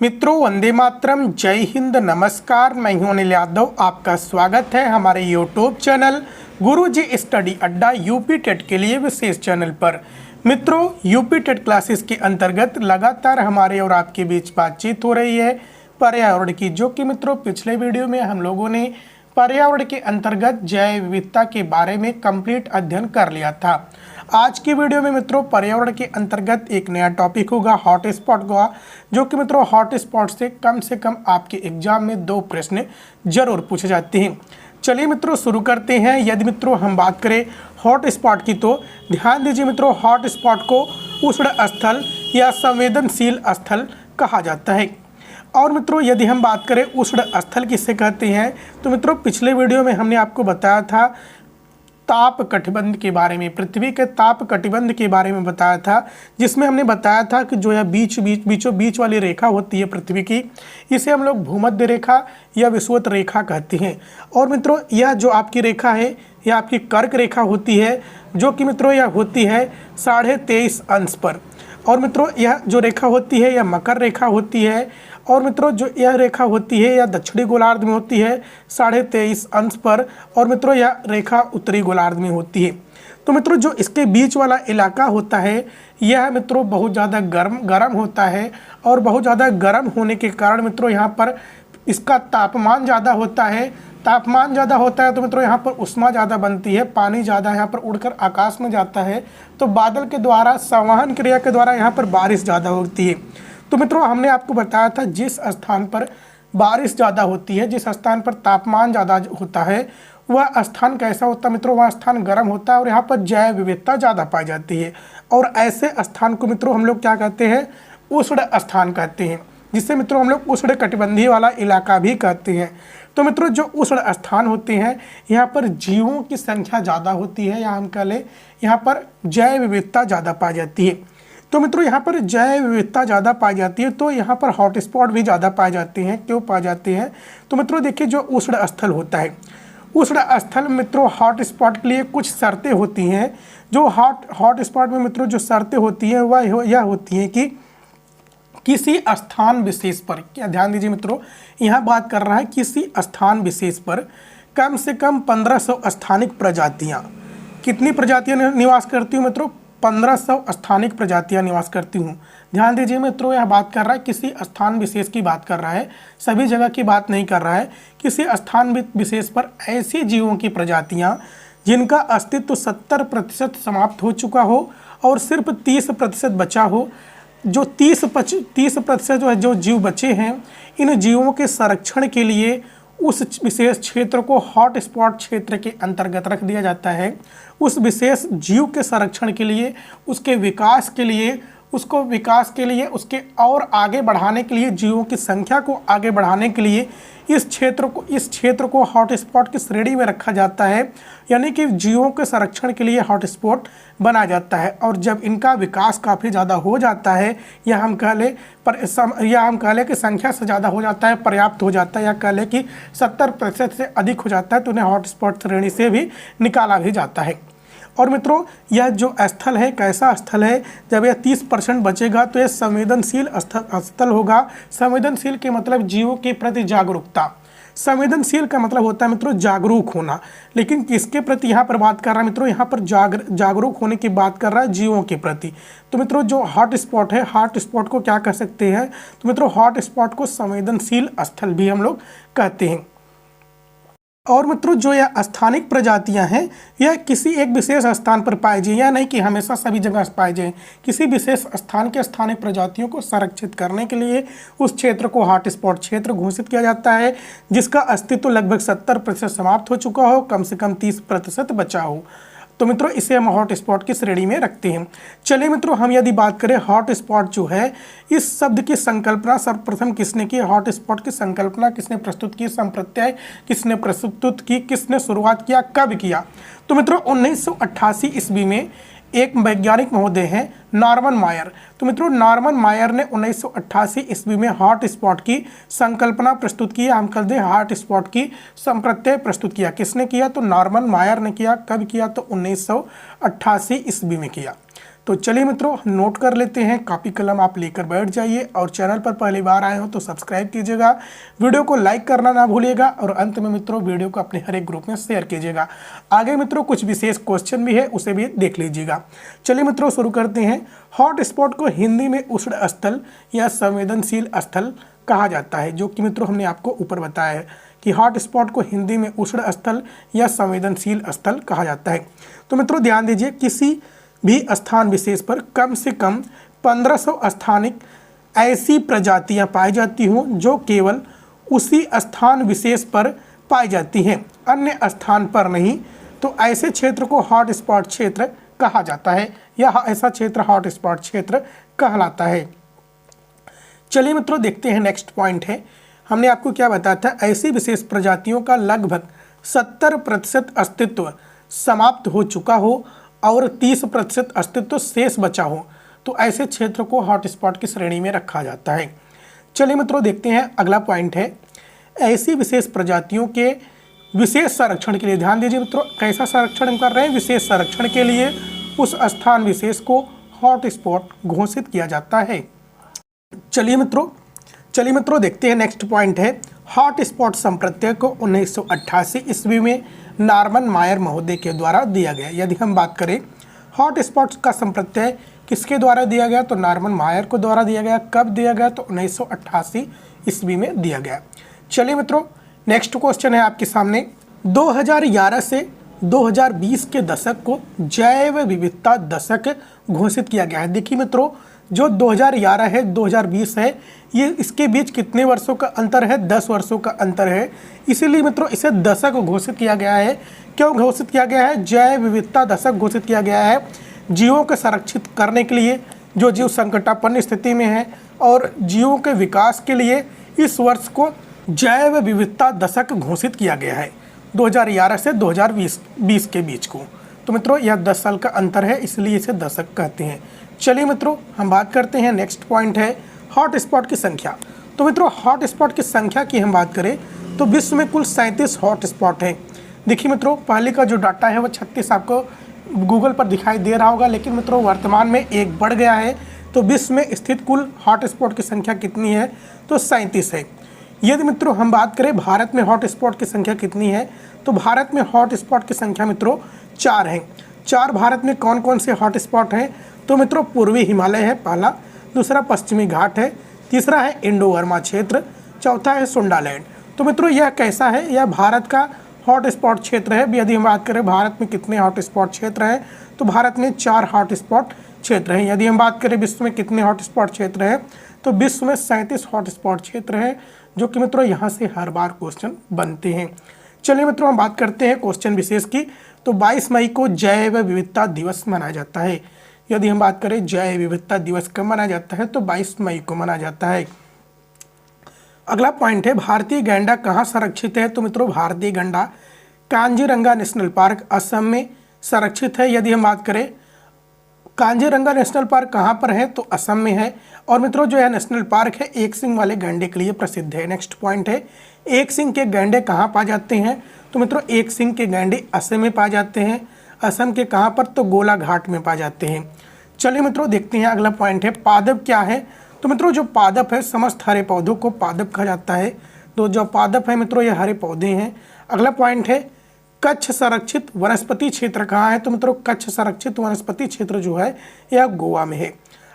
मित्रों, वंदे मातरम, जय हिंद, नमस्कार। मैं हूं अनिल यादव। आपका स्वागत है हमारे यूट्यूब चैनल गुरुजी स्टडी अड्डा यूपी टेट के लिए विशेष चैनल पर। मित्रों, यूपी टेट क्लासेस के अंतर्गत लगातार हमारे और आपके बीच बातचीत हो रही है पर्यावरण की, जो कि मित्रों पिछले वीडियो में हम लोगों ने पर्यावरण के अंतर्गत जैव विविधता के बारे में कंप्लीट अध्ययन कर लिया था। आज की वीडियो में मित्रों पर्यावरण के अंतर्गत एक नया टॉपिक होगा हॉट स्पॉट का, जो कि मित्रों हॉट स्पॉट से कम आपके एग्जाम में 2 प्रश्न जरूर पूछे जाते हैं। चलिए मित्रों शुरू करते हैं। यदि मित्रों हम बात करें हॉट स्पॉट की, तो ध्यान दीजिए मित्रों, हॉट स्पॉट को उष्ण स्थल या संवेदनशील स्थल कहा जाता है। और मित्रों यदि हम बात करें उष्ण स्थल किसे कहते हैं, तो मित्रों पिछले वीडियो में हमने आपको बताया था ताप कटिबंध के बारे में, पृथ्वी के ताप कटिबंध के बारे में बताया था, जिसमें हमने बताया था कि जो यह बीचों बीच वाली रेखा होती है पृथ्वी की, इसे हम लोग भूमध्य रेखा या विषुवत रेखा कहते हैं। और मित्रों यह जो आपकी रेखा है यह आपकी कर्क रेखा होती है, जो कि मित्रों यह होती है 23.5 अंश पर। और मित्रों यह जो रेखा होती है यह मकर रेखा होती है। और मित्रों जो यह रेखा होती है यह दक्षिणी गोलार्ध में होती है 23.5 अंश पर। और मित्रों यह रेखा उत्तरी गोलार्ध में होती है। तो मित्रों जो इसके बीच वाला इलाका होता है यह मित्रों बहुत ज़्यादा गर्म होता है। और बहुत ज़्यादा गर्म होने के कारण मित्रों यहाँ पर इसका तापमान ज़्यादा होता है। तापमान ज़्यादा होता है तो मित्रों यहाँ पर ऊष्मा ज़्यादा बनती है, पानी ज़्यादा यहाँ पर उड़कर आकाश में जाता है, तो बादल के द्वारा संवहन क्रिया के द्वारा यहाँ पर बारिश ज़्यादा होती है। तो मित्रों हमने आपको बताया था जिस स्थान पर बारिश ज़्यादा होती है, जिस स्थान पर तापमान ज़्यादा होता है, वह स्थान कैसा होता है मित्रों, वह स्थान गर्म होता है और यहाँ पर जैव विविधता ज़्यादा पाई जाती है। और ऐसे स्थान को मित्रों हम लोग क्या कहते हैं, उष्ण स्थान कहते हैं, जिससे मित्रों हम लोग उष्ण कटिबंधीय वाला इलाका भी कहते हैं। तो मित्रों जो उष्ण स्थान होते हैं यहाँ पर जीवों की संख्या ज़्यादा होती है, या हम कह लें यहाँ पर जैव विविधता ज़्यादा पाई जाती है। तो मित्रों यहाँ पर जैव विविधता ज़्यादा पाई जाती है, तो यहाँ पर हॉट स्पॉट भी ज़्यादा पाए जाते हैं। क्यों पाए जाते हैं, तो मित्रों देखिए जो उष्ण स्थल होता है, उष्ण स्थल मित्रों हॉट स्पॉट के लिए कुछ शर्तें होती हैं। जो हॉट स्पॉट में मित्रों जो शर्तें होती हैं वह यह होती हैं कि किसी स्थान विशेष पर, क्या ध्यान दीजिए मित्रों, यहाँ बात कर रहा है किसी स्थान विशेष पर कम से कम 1500 स्थानिक प्रजातियाँ, कितनी प्रजातियाँ निवास करती हूँ मित्रों, 1500 स्थानिक प्रजातियाँ निवास करती हूँ। ध्यान दीजिए मित्रों यह बात कर रहा है किसी स्थान विशेष की बात कर रहा है, सभी जगह की बात नहीं कर रहा है। किसी स्थान विशेष पर ऐसी जीवों की प्रजातियाँ जिनका अस्तित्व 70% समाप्त हो चुका हो और सिर्फ 30% बचा हो। जो 30% जो है जो जीव बचे हैं, इन जीवों के संरक्षण के लिए उस विशेष क्षेत्र को हॉट स्पॉट क्षेत्र के अंतर्गत रख दिया जाता है। उस विशेष जीव के संरक्षण के लिए, उसके विकास के लिए, उसके और आगे बढ़ाने के लिए, जीवों की संख्या को आगे बढ़ाने के लिए इस क्षेत्र को हॉट स्पॉट की श्रेणी में रखा जाता है। यानी कि जीवों के संरक्षण के लिए हॉट स्पॉट बना जाता है। और जब इनका विकास काफ़ी ज़्यादा हो जाता है, या हम कह लें कि संख्या से ज़्यादा हो जाता है, पर्याप्त हो जाता है, या कह लें कि 70% से अधिक हो जाता है, तो उन्हें हॉट स्पॉट श्रेणी से भी निकाला भी जाता है। और मित्रों यह जो स्थल है कैसा स्थल है, जब यह 30% बचेगा तो यह संवेदनशील स्थल होगा। संवेदनशील के मतलब जीवों के प्रति जागरूकता, संवेदनशील का मतलब होता है मित्रों जागरूक होना। लेकिन किसके प्रति यहाँ पर बात कर रहा है मित्रों, यहाँ पर जागरूक होने की बात कर रहा है जीवों के प्रति। तो मित्रों जो हॉट स्पॉट है, हॉट स्पॉट को क्या कह सकते हैं, तो मित्रों हॉट स्पॉट को संवेदनशील स्थल भी हम लोग कहते हैं। और मित्रों जो यह स्थानिक प्रजातियां हैं यह किसी एक विशेष स्थान पर पाई जाए, या नहीं कि हमेशा सभी जगह पाई जाए। किसी विशेष स्थान के स्थानिक प्रजातियों को संरक्षित करने के लिए उस क्षेत्र को हॉट स्पॉट क्षेत्र घोषित किया जाता है, जिसका अस्तित्व लगभग 70% समाप्त हो चुका हो, कम से कम 30% बचा हो। तो मित्रों इसे हम हॉट स्पॉट की श्रेणी में रखते हैं। चलिए मित्रों हम यदि बात करें हॉट स्पॉट जो है, इस शब्द की संकल्पना सर्वप्रथम किसने की, हॉट स्पॉट की संकल्पना किसने प्रस्तुत की, संप्रत्यय किसने प्रस्तुत की, किसने शुरुआत किया, कब किया। तो मित्रों 1988 ईस्वी में एक वैज्ञानिक महोदय हैं नॉर्मन मायर। तो मित्रों नॉर्मन मायर ने 1988 ईस्वी में हॉट स्पॉट की संकल्पना प्रस्तुत की, हम कर दें हॉट स्पॉट की संप्रत्यय प्रस्तुत किया। किसने किया, तो नॉर्मन मायर ने किया। कब किया, तो 1988 ईस्वी में किया। तो चलिए मित्रों नोट कर लेते हैं, कॉपी कलम आप लेकर बैठ जाइए और चैनल पर पहली बार आए हो तो सब्सक्राइब कीजिएगा, वीडियो को लाइक करना ना भूलिएगा और अंत में मित्रों वीडियो को अपने हर एक ग्रुप में शेयर कीजिएगा। आगे मित्रों कुछ विशेष क्वेश्चन भी है, उसे भी देख लीजिएगा। चलिए मित्रों शुरू करते हैं। हॉट स्पॉट को हिंदी में उष्ण स्थल या संवेदनशील स्थल कहा जाता है, जो कि मित्रों हमने आपको ऊपर बताया है कि हॉट स्पॉट को हिंदी में उष्ण स्थल या संवेदनशील स्थल कहा जाता है। तो मित्रों ध्यान दीजिए, किसी भी स्थान विशेष पर कम से कम 1500 स्थानिक ऐसी प्रजातियां पाई जाती हों जो केवल उसी स्थान विशेष पर पाई जाती हैं, अन्य स्थान पर नहीं। तो ऐसे क्षेत्र को हॉट स्पॉट क्षेत्र कहा जाता है या ऐसा क्षेत्र हॉट स्पॉट क्षेत्र कहलाता है। चलिए मित्रों देखते हैं, नेक्स्ट पॉइंट है, हमने आपको क्या बताया था, ऐसी विशेष प्रजातियों का लगभग 70% अस्तित्व समाप्त हो चुका हो और 30% अस्तित्व शेष बचा हो, तो ऐसे क्षेत्र को हॉटस्पॉट की श्रेणी में रखा जाता है। चलिए मित्रों देखते हैं, अगला पॉइंट है, ऐसी विशेष प्रजातियों के विशेष संरक्षण के लिए। ध्यान दीजिए मित्रों, कैसा संरक्षण कर रहे हैं, विशेष संरक्षण के लिए उस स्थान विशेष को हॉटस्पॉट घोषित किया जाता है। चलिए मित्रों देखते हैं, नेक्स्ट पॉइंट है, हॉट स्पॉट संप्रत्यय को 1988 ईस्वी में नॉर्मन मायर महोदय के द्वारा दिया गया। यदि हम बात करें हॉट स्पॉट का संप्रत्यय किसके द्वारा दिया गया, तो नॉर्मन मायर को द्वारा दिया गया। कब दिया गया, तो 1988 ईस्वी में दिया गया। चलिए मित्रों नेक्स्ट क्वेश्चन है आपके सामने, 2011 से 2020 के दशक को जैव विविधता दशक घोषित किया गया है। देखिए मित्रों, जो 2011 है 2020 है, ये इसके बीच कितने वर्षों का अंतर है, 10 वर्षों का अंतर है। इसीलिए मित्रों इसे दशक घोषित किया गया है। क्यों घोषित किया गया है, जैव विविधता दशक घोषित किया गया है जीवों को संरक्षित करने के लिए, जो जीव संकटापन्न स्थिति में है, और जीवों के विकास के लिए इस वर्ष को जैव विविधता दशक घोषित किया गया है 2011 से 2020 के बीच को। तो मित्रों यह 10 साल का अंतर है, इसलिए इसे दशक कहते हैं। चलिए मित्रों हम बात करते हैं, नेक्स्ट पॉइंट है हॉट स्पॉट की संख्या। तो मित्रों हॉट स्पॉट की संख्या की हम बात करें तो विश्व में कुल 37 हॉट स्पॉट हैं। देखिए मित्रों, पहले का जो डाटा है वो 36 आपको गूगल पर दिखाई दे रहा होगा, लेकिन मित्रों वर्तमान में एक बढ़ गया है। तो विश्व में स्थित कुल हॉट स्पॉट की संख्या कितनी है, तो 37 है। यदि मित्रों हम बात करें भारत में हॉट स्पॉट की संख्या कितनी है, तो भारत में हॉट स्पॉट की संख्या मित्रों 4 हैं। 4 भारत में कौन कौन से हॉट स्पॉट हैं, तो मित्रों पूर्वी हिमालय है पहला, दूसरा पश्चिमी घाट है, तीसरा है इंडो बर्मा क्षेत्र, चौथा है सुंडालैंड। तो मित्रों यह कैसा है, यह भारत का हॉट स्पॉट क्षेत्र है। यदि हम बात करें भारत में कितने हॉट स्पॉट क्षेत्र हैं, तो भारत में 4 हॉट स्पॉट क्षेत्र हैं। यदि हम बात करें विश्व में कितने हॉट स्पॉट क्षेत्र हैं, तो विश्व में 37 हॉट स्पॉट क्षेत्र हैं, जो कि मित्रों यहाँ से हर बार क्वेश्चन बनते हैं। चलिए मित्रों हम बात करते हैं क्वेश्चन विशेष की। तो 22 मई को जैव विविधता दिवस मनाया जाता है। यदि हम बात करें जैव विविधता दिवस कब मनाया जाता है, तो 22 मई को मनाया जाता है। अगला पॉइंट है, भारतीय गैंडा कहाँ संरक्षित है, तो मित्रों भारतीय गैंडा कांजीरंगा नेशनल पार्क असम में संरक्षित है। यदि हम बात करें कांजीरंगा नेशनल पार्क कहाँ पर है, तो असम में है। और मित्रों जो है नेशनल पार्क है एक सिंग वाले गैंडे के लिए प्रसिद्ध है। नेक्स्ट पॉइंट है, एक सिंग के गैंडे कहाँ पाए जाते हैं, तो मित्रों एक सिंग के गैंडे असम में पाए जाते हैं। असम के कहाँ पर, तो गोलाघाट में पाए जाते हैं। चलिए मित्रों देखते हैं, अगला पॉइंट है पादप क्या है। तो मित्रों जो पादप है समस्त हरे पौधों को पादप कहा जाता है। तो जो पादप है मित्रों ये हरे पौधे हैं। अगला पॉइंट है कच्छ संरक्षित वनस्पति क्षेत्र कहाँ है, तो मित्रों कच्छ संरक्षित वनस्पति क्षेत्र जो है यह गोवा में है।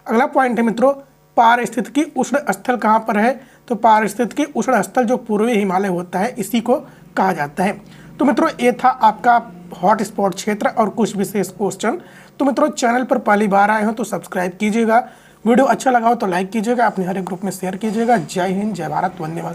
अगला पॉइंट है मित्रों पारिस्थितिकी उष्ण स्थल कहाँ पर है, तो पारिस्थितिकी उष्ण स्थल जो पूर्वी हिमालय होता है इसी को कहा जाता है। तो मित्रों ये था आपका हॉट स्पॉट क्षेत्र और कुछ विशेष क्वेश्चन। तो मित्रों चैनल पर पहली बार आए हो तो सब्सक्राइब कीजिएगा, वीडियो अच्छा लगा हो तो लाइक कीजिएगा, अपने हर एक ग्रुप में शेयर कीजिएगा। जय हिंद, जय भारत, वंदे मातरम।